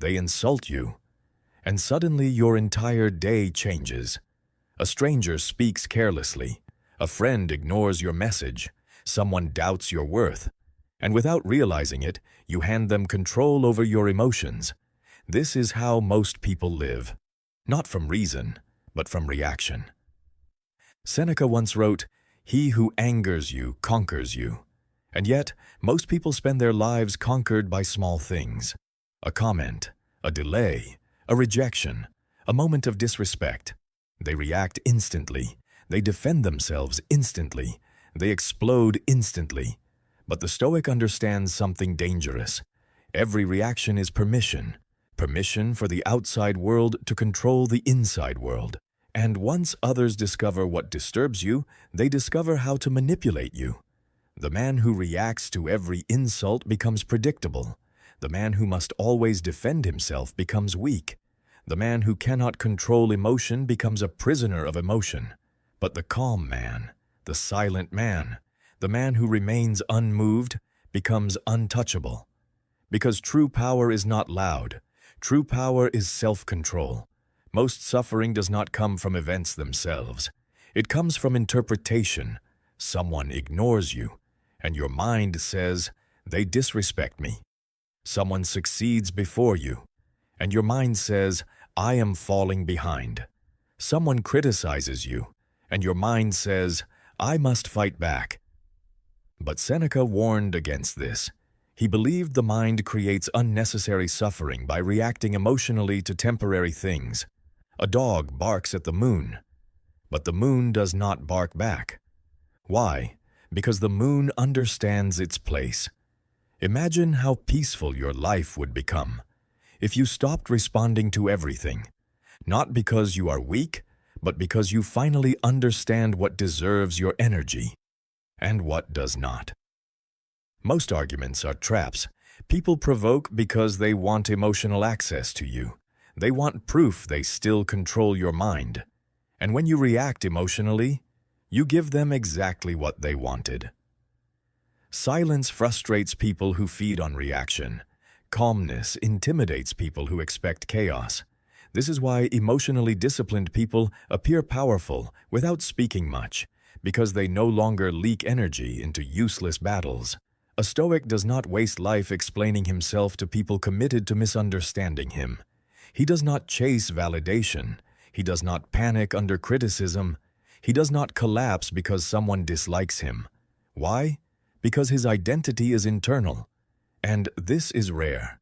They insult you. And suddenly your entire day changes. A stranger speaks carelessly. A friend ignores your message. Someone doubts your worth. And without realizing it, you hand them control over your emotions. This is how most people live. Not from reason, but from reaction. Seneca once wrote, "He who angers you conquers you." And yet, most people spend their lives conquered by small things. A comment, a delay, a rejection, a moment of disrespect. They react instantly. They defend themselves instantly. They explode instantly. But the Stoic understands something dangerous. Every reaction is permission. Permission for the outside world to control the inside world. And once others discover what disturbs you, they discover how to manipulate you. The man who reacts to every insult becomes predictable. The man who must always defend himself becomes weak. The man who cannot control emotion becomes a prisoner of emotion. But the calm man, the silent man, the man who remains unmoved, becomes untouchable. Because true power is not loud. True power is self-control. Most suffering does not come from events themselves. It comes from interpretation. Someone ignores you, and your mind says, "They disrespect me." Someone succeeds before you, and your mind says, "I am falling behind." Someone criticizes you, and your mind says, "I must fight back." But Seneca warned against this. He believed the mind creates unnecessary suffering by reacting emotionally to temporary things. A dog barks at the moon, but the moon does not bark back. Why? Because the moon understands its place. Imagine how peaceful your life would become if you stopped responding to everything, not because you are weak, but because you finally understand what deserves your energy and what does not. Most arguments are traps. People provoke because they want emotional access to you. They want proof they still control your mind. And when you react emotionally, you give them exactly what they wanted. Silence frustrates people who feed on reaction. Calmness intimidates people who expect chaos. This is why emotionally disciplined people appear powerful without speaking much, because they no longer leak energy into useless battles. A Stoic does not waste life explaining himself to people committed to misunderstanding him. He does not chase validation. He does not panic under criticism. He does not collapse because someone dislikes him. Why? Because his identity is internal. And this is rare.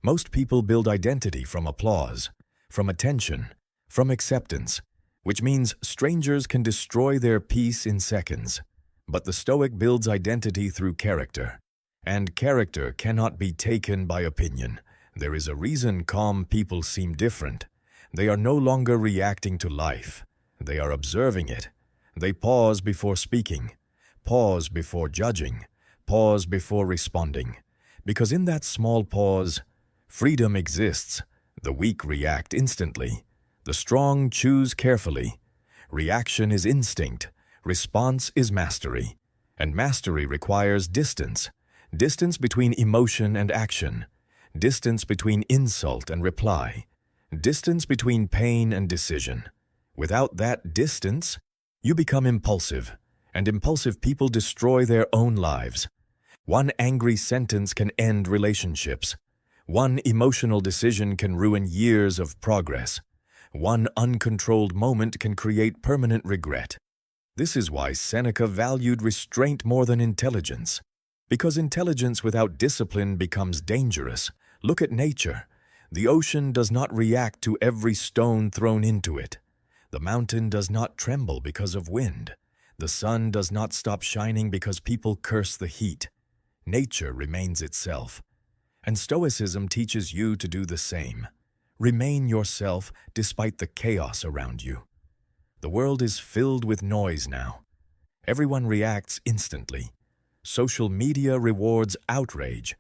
Most people build identity from applause, from attention, from acceptance, which means strangers can destroy their peace in seconds. But the Stoic builds identity through character. And character cannot be taken by opinion. There is a reason calm people seem different. They are no longer reacting to life. They are observing it. They pause before speaking, pause before judging, pause before responding. Because in that small pause, freedom exists. The weak react instantly. The strong choose carefully. Reaction is instinct. Response is mastery. And mastery requires distance. Distance between emotion and action. Distance between insult and reply. Distance between pain and decision. Without that distance, you become impulsive, and impulsive people destroy their own lives. One angry sentence can end relationships. One emotional decision can ruin years of progress. One uncontrolled moment can create permanent regret. This is why Seneca valued restraint more than intelligence. Because intelligence without discipline becomes dangerous. Look at nature. The ocean does not react to every stone thrown into it. The mountain does not tremble because of wind. The sun does not stop shining because people curse the heat. Nature remains itself. And Stoicism teaches you to do the same. Remain yourself despite the chaos around you. The world is filled with noise now. Everyone reacts instantly. Social media rewards outrage.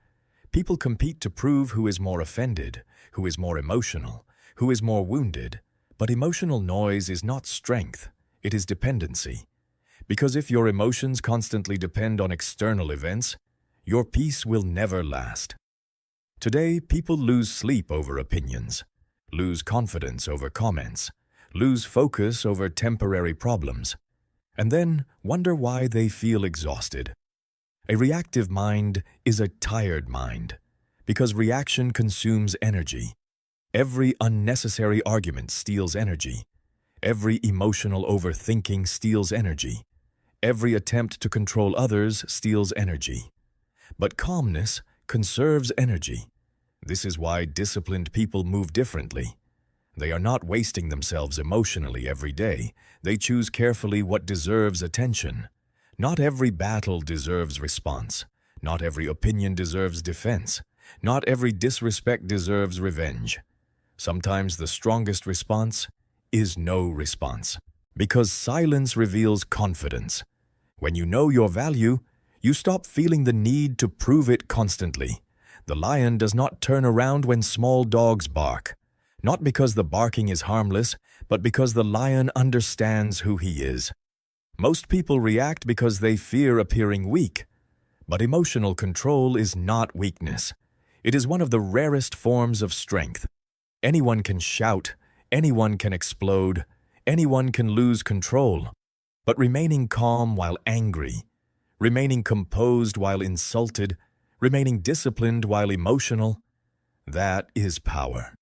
People compete to prove who is more offended, who is more emotional, who is more wounded. But emotional noise is not strength, it is dependency. Because if your emotions constantly depend on external events, your peace will never last. Today, people lose sleep over opinions, lose confidence over comments, lose focus over temporary problems, and then wonder why they feel exhausted. A reactive mind is a tired mind, because reaction consumes energy. Every unnecessary argument steals energy. Every emotional overthinking steals energy. Every attempt to control others steals energy. But calmness conserves energy. This is why disciplined people move differently. They are not wasting themselves emotionally every day. They choose carefully what deserves attention. Not every battle deserves response. Not every opinion deserves defense. Not every disrespect deserves revenge. Sometimes the strongest response is no response, because silence reveals confidence. When you know your value, you stop feeling the need to prove it constantly. The lion does not turn around when small dogs bark, not because the barking is harmless, but because the lion understands who he is. Most people react because they fear appearing weak, but emotional control is not weakness. It is one of the rarest forms of strength. Anyone can shout, anyone can explode, anyone can lose control, but remaining calm while angry, remaining composed while insulted, remaining disciplined while emotional, that is power.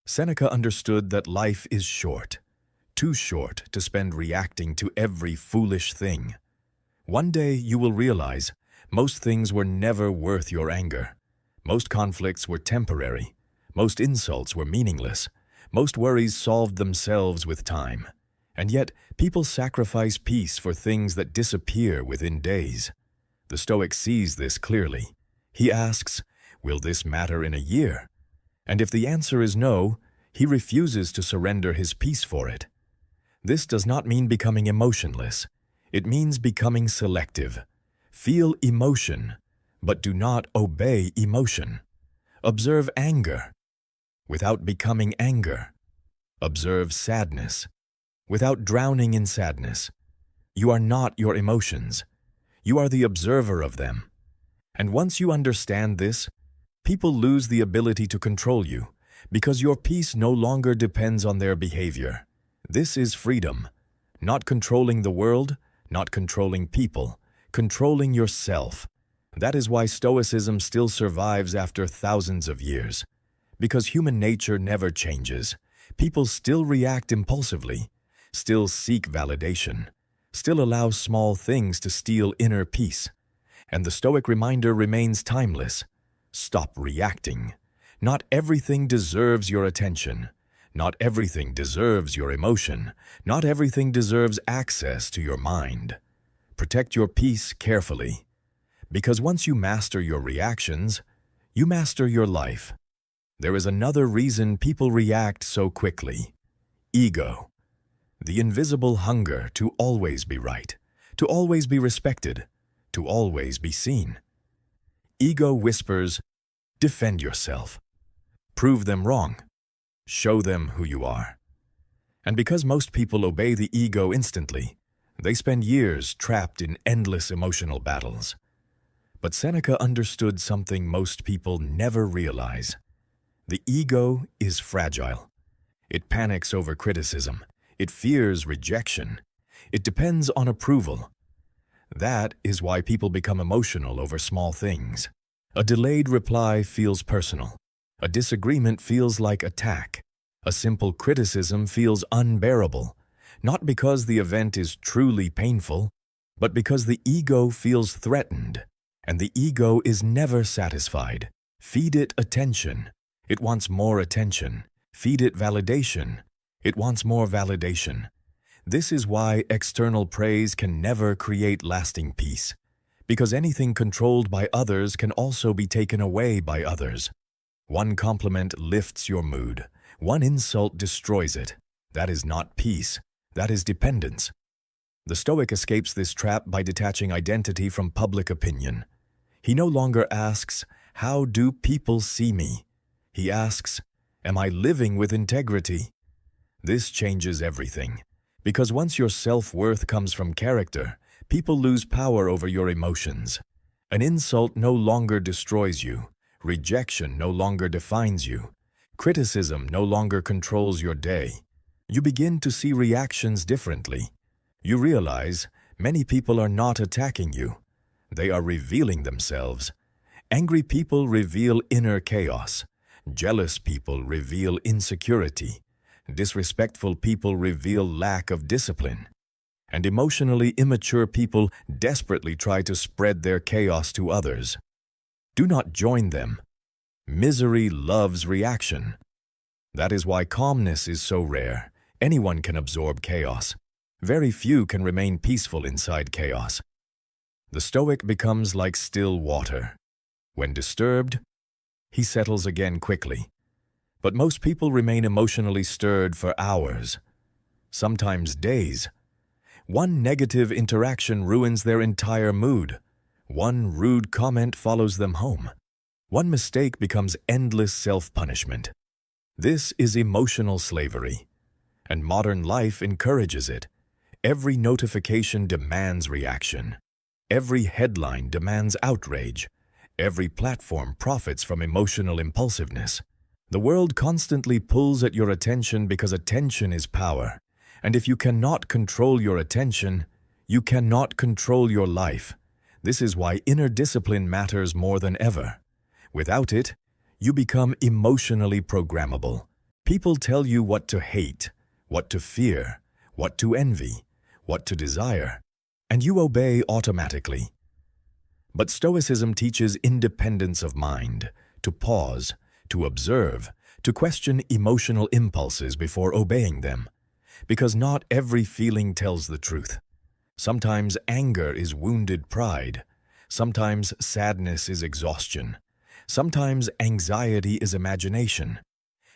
Seneca understood that life is short, too short to spend reacting to every foolish thing. One day you will realize most things were never worth your anger. Most conflicts were temporary. Most insults were meaningless. Most worries solved themselves with time. And yet, people sacrifice peace for things that disappear within days. The Stoic sees this clearly. He asks, "Will this matter in a year?" And if the answer is no, he refuses to surrender his peace for it. This does not mean becoming emotionless. It means becoming selective. Feel emotion, but do not obey emotion. Observe anger, without becoming anger. Observe sadness, without drowning in sadness. You are not your emotions. You are the observer of them. And once you understand this, people lose the ability to control you, because your peace no longer depends on their behavior. This is freedom, not controlling the world, not controlling people, controlling yourself. That is why Stoicism still survives after thousands of years. Because human nature never changes. People still react impulsively, still seek validation, still allow small things to steal inner peace. And the Stoic reminder remains timeless. Stop reacting. Not everything deserves your attention. Not everything deserves your emotion. Not everything deserves access to your mind. Protect your peace carefully. Because once you master your reactions, you master your life. There is another reason people react so quickly. Ego. The invisible hunger to always be right, to always be respected, to always be seen. Ego whispers, defend yourself. Prove them wrong. Show them who you are. And because most people obey the ego instantly, they spend years trapped in endless emotional battles. But Seneca understood something most people never realize. The ego is fragile. It panics over criticism. It fears rejection. It depends on approval. That is why people become emotional over small things. A delayed reply feels personal. A disagreement feels like attack. A simple criticism feels unbearable, not because the event is truly painful, but because the ego feels threatened, and the ego is never satisfied. Feed it attention. It wants more attention. Feed it validation. It wants more validation. This is why external praise can never create lasting peace, because anything controlled by others can also be taken away by others. One compliment lifts your mood. One insult destroys it. That is not peace. That is dependence. The Stoic escapes this trap by detaching identity from public opinion. He no longer asks, "How do people see me?" He asks, "Am I living with integrity?" This changes everything, because once your self-worth comes from character, people lose power over your emotions. An insult no longer destroys you. Rejection no longer defines you. Criticism no longer controls your day. You begin to see reactions differently. You realize many people are not attacking you. They are revealing themselves. Angry people reveal inner chaos. Jealous people reveal insecurity. Disrespectful people reveal lack of discipline. And emotionally immature people desperately try to spread their chaos to others. Do not join them. Misery loves reaction. That is why calmness is so rare. Anyone can absorb chaos. Very few can remain peaceful inside chaos. The Stoic becomes like still water. When disturbed, he settles again quickly. But most people remain emotionally stirred for hours, sometimes days. One negative interaction ruins their entire mood. One rude comment follows them home. One mistake becomes endless self-punishment. This is emotional slavery, and modern life encourages it. Every notification demands reaction. Every headline demands outrage. Every platform profits from emotional impulsiveness. The world constantly pulls at your attention because attention is power. And if you cannot control your attention, you cannot control your life. This is why inner discipline matters more than ever. Without it, you become emotionally programmable. People tell you what to hate, what to fear, what to envy, what to desire, and you obey automatically. But Stoicism teaches independence of mind, to pause, to observe, to question emotional impulses before obeying them. Because not every feeling tells the truth. Sometimes anger is wounded pride. Sometimes sadness is exhaustion. Sometimes anxiety is imagination.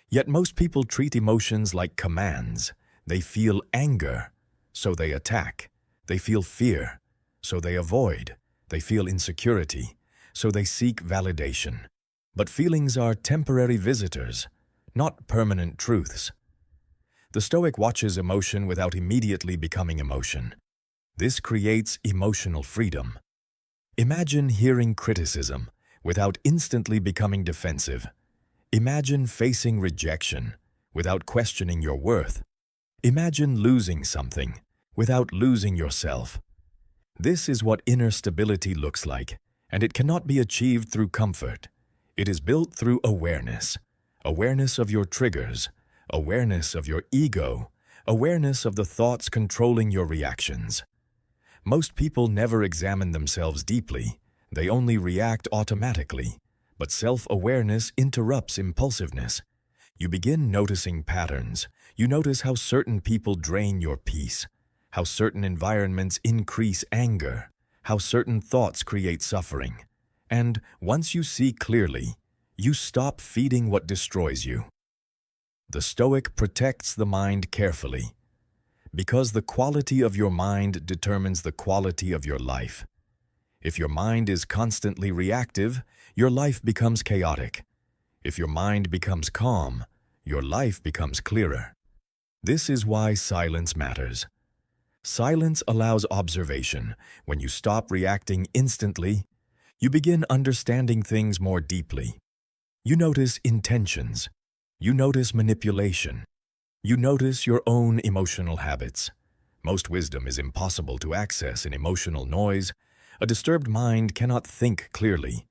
Yet most people treat emotions like commands. They feel anger, so they attack. They feel fear, so they avoid. They feel insecurity, so they seek validation. But feelings are temporary visitors, not permanent truths. The Stoic watches emotion without immediately becoming emotion. This creates emotional freedom. Imagine hearing criticism without instantly becoming defensive. Imagine facing rejection without questioning your worth. Imagine losing something without losing yourself. This is what inner stability looks like, and it cannot be achieved through comfort. It is built through awareness. Awareness of your triggers. Awareness of your ego, awareness of the thoughts controlling your reactions. Most people never examine themselves deeply. They only react automatically. But self-awareness interrupts impulsiveness. You begin noticing patterns. You notice how certain people drain your peace, how certain environments increase anger, how certain thoughts create suffering. And once you see clearly, you stop feeding what destroys you. The Stoic protects the mind carefully, because the quality of your mind determines the quality of your life. If your mind is constantly reactive, your life becomes chaotic. If your mind becomes calm, your life becomes clearer. This is why silence matters. Silence allows observation. When you stop reacting instantly, you begin understanding things more deeply. You notice intentions. You notice manipulation. You notice your own emotional habits. Most wisdom is impossible to access in emotional noise. A disturbed mind cannot think clearly.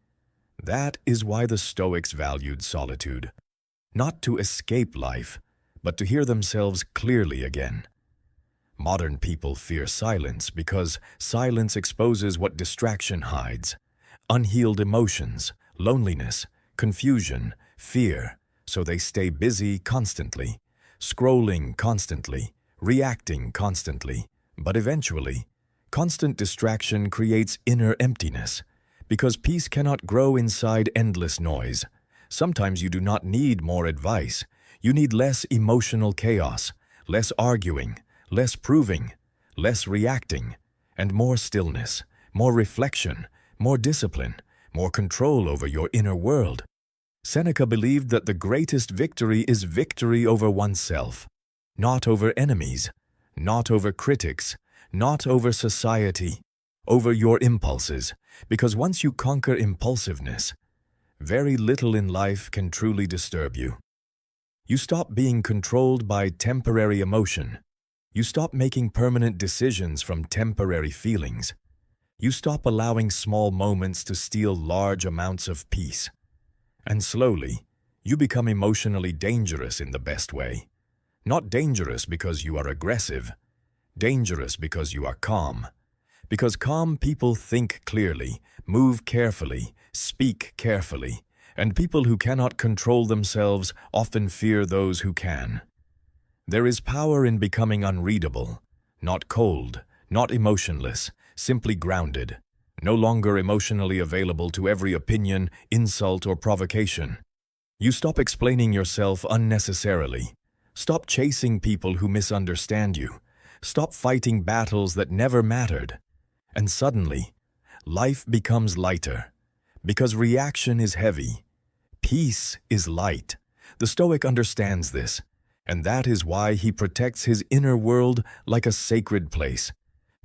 That is why the Stoics valued solitude. Not to escape life, but to hear themselves clearly again. Modern people fear silence because silence exposes what distraction hides. Unhealed emotions, loneliness, confusion, fear. So they stay busy constantly, scrolling constantly, reacting constantly. But eventually, constant distraction creates inner emptiness, because peace cannot grow inside endless noise. Sometimes you do not need more advice. You need less emotional chaos, less arguing, less proving, less reacting, and more stillness, more reflection, more discipline, more control over your inner world. Seneca believed that the greatest victory is victory over oneself, not over enemies, not over critics, not over society, over your impulses, because once you conquer impulsiveness, very little in life can truly disturb you. You stop being controlled by temporary emotion. You stop making permanent decisions from temporary feelings. You stop allowing small moments to steal large amounts of peace. And slowly, you become emotionally dangerous in the best way. Not dangerous because you are aggressive. Dangerous because you are calm. Because calm people think clearly, move carefully, speak carefully, and people who cannot control themselves often fear those who can. There is power in becoming unreadable, not cold, not emotionless, simply grounded, no longer emotionally available to every opinion, insult, or provocation. You stop explaining yourself unnecessarily. Stop chasing people who misunderstand you. Stop fighting battles that never mattered. And suddenly, life becomes lighter. Because reaction is heavy. Peace is light. The Stoic understands this, and that is why he protects his inner world like a sacred place.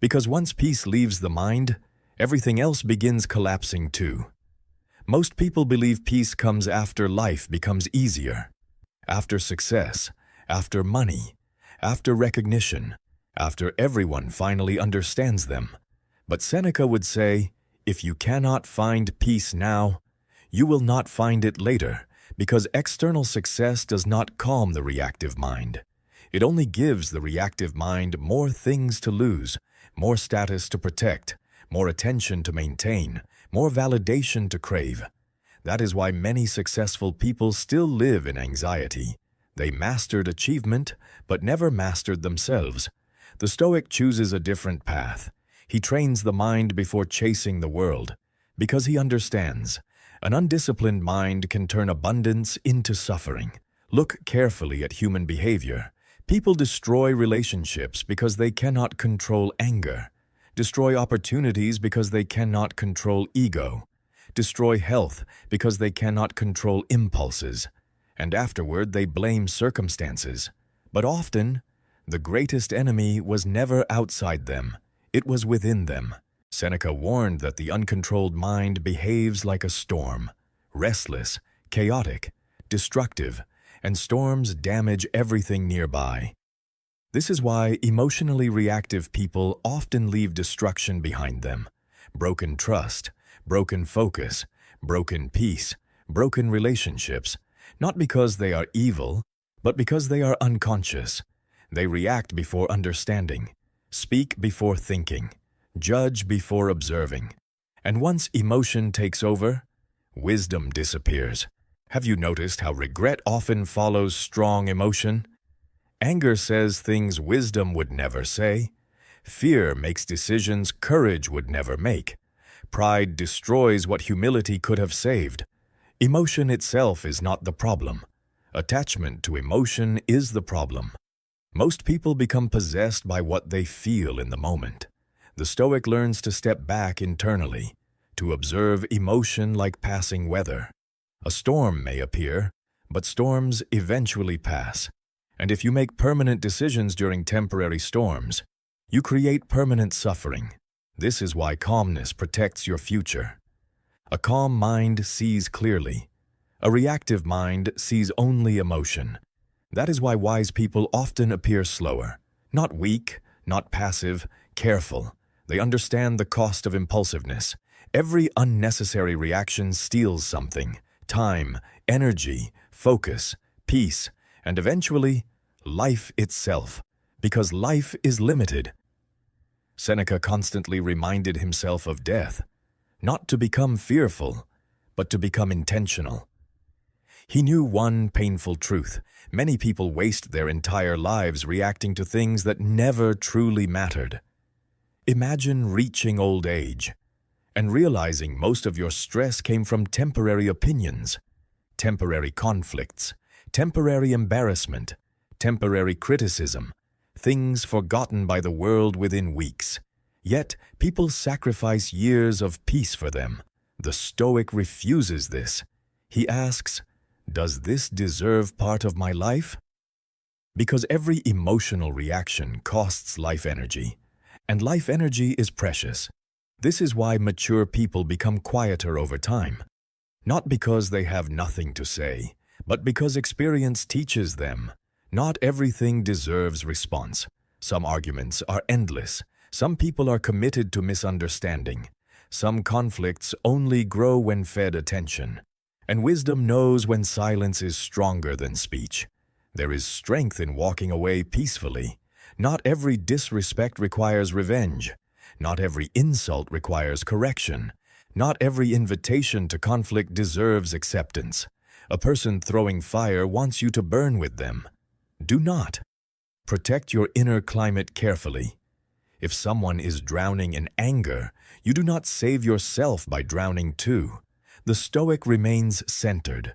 Because once peace leaves the mind, everything else begins collapsing too. Most people believe peace comes after life becomes easier, after success, after money, after recognition, after everyone finally understands them. But Seneca would say, if you cannot find peace now, you will not find it later, because external success does not calm the reactive mind. It only gives the reactive mind more things to lose, more status to protect, more attention to maintain, more validation to crave. That is why many successful people still live in anxiety. They mastered achievement, but never mastered themselves. The Stoic chooses a different path. He trains the mind before chasing the world, because he understands. An undisciplined mind can turn abundance into suffering. Look carefully at human behavior. People destroy relationships because they cannot control anger, destroy opportunities because they cannot control ego, destroy health because they cannot control impulses, and afterward they blame circumstances. But often, the greatest enemy was never outside them, it was within them. Seneca warned that the uncontrolled mind behaves like a storm, restless, chaotic, destructive, and storms damage everything nearby. This is why emotionally reactive people often leave destruction behind them. Broken trust, broken focus, broken peace, broken relationships, not because they are evil, but because they are unconscious. They react before understanding, speak before thinking, judge before observing. And once emotion takes over, wisdom disappears. Have you noticed how regret often follows strong emotion? Anger says things wisdom would never say. Fear makes decisions courage would never make. Pride destroys what humility could have saved. Emotion itself is not the problem. Attachment to emotion is the problem. Most people become possessed by what they feel in the moment. The Stoic learns to step back internally, to observe emotion like passing weather. A storm may appear, but storms eventually pass. And if you make permanent decisions during temporary storms, you create permanent suffering. This is why calmness protects your future. A calm mind sees clearly. A reactive mind sees only emotion. That is why wise people often appear slower. Not weak, not passive, careful. They understand the cost of impulsiveness. Every unnecessary reaction steals something. Time, energy, focus, peace, and eventually, life itself, because life is limited. Seneca constantly reminded himself of death, not to become fearful, but to become intentional. He knew one painful truth. Many people waste their entire lives reacting to things that never truly mattered. Imagine reaching old age and realizing most of your stress came from temporary opinions, temporary conflicts, temporary embarrassment, temporary criticism, things forgotten by the world within weeks. Yet, people sacrifice years of peace for them. The Stoic refuses this. He asks, does this deserve part of my life? Because every emotional reaction costs life energy, and life energy is precious. This is why mature people become quieter over time. not because they have nothing to say, but because experience teaches them. Not everything deserves response. Some arguments are endless. Some people are committed to misunderstanding. Some conflicts only grow when fed attention. And wisdom knows when silence is stronger than speech. There is strength in walking away peacefully. Not every disrespect requires revenge. Not every insult requires correction. Not every invitation to conflict deserves acceptance. A person throwing fire wants you to burn with them. Do not. Protect your inner climate carefully. If someone is drowning in anger, you do not save yourself by drowning too. The Stoic remains centered.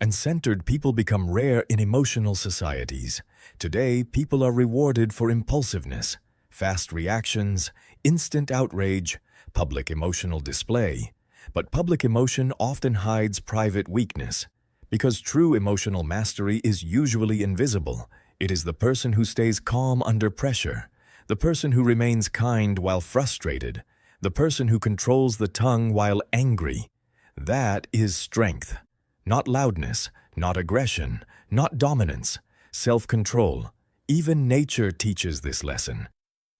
And centered people become rare in emotional societies. Today, people are rewarded for impulsiveness, fast reactions, instant outrage, public emotional display. But public emotion often hides private weakness. Because true emotional mastery is usually invisible. It is the person who stays calm under pressure, the person who remains kind while frustrated, the person who controls the tongue while angry. That is strength. Not loudness, not aggression, not dominance, self-control. Even nature teaches this lesson.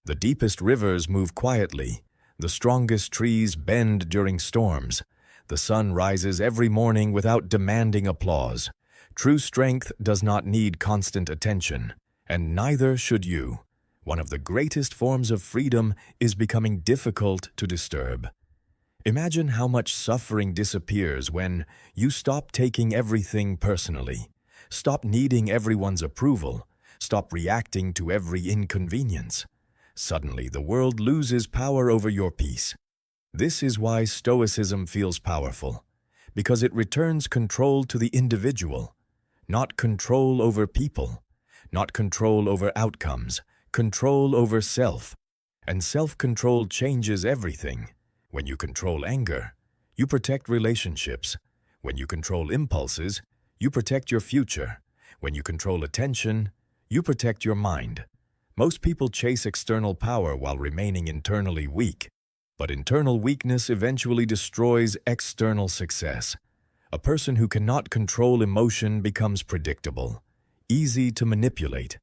The deepest rivers move quietly. The strongest trees bend during storms. The sun rises every morning without demanding applause. True strength does not need constant attention, and neither should you. One of the greatest forms of freedom is becoming difficult to disturb. Imagine how much suffering disappears when you stop taking everything personally, stop needing everyone's approval, stop reacting to every inconvenience. Suddenly, the world loses power over your peace. This is why Stoicism feels powerful, because it returns control to the individual, not control over people, not control over outcomes, control over self. And self-control changes everything. When you control anger, you protect relationships. When you control impulses, you protect your future. When you control attention, you protect your mind. Most people chase external power while remaining internally weak. But internal weakness eventually destroys external success. A person who cannot control emotion becomes predictable, easy to manipulate,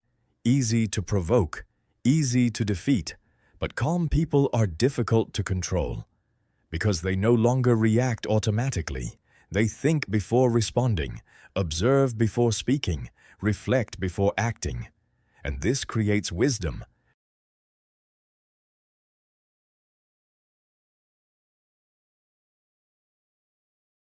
easy to provoke, easy to defeat. But calm people are difficult to control because they no longer react automatically. They think before responding, observe before speaking, reflect before acting. And this creates wisdom,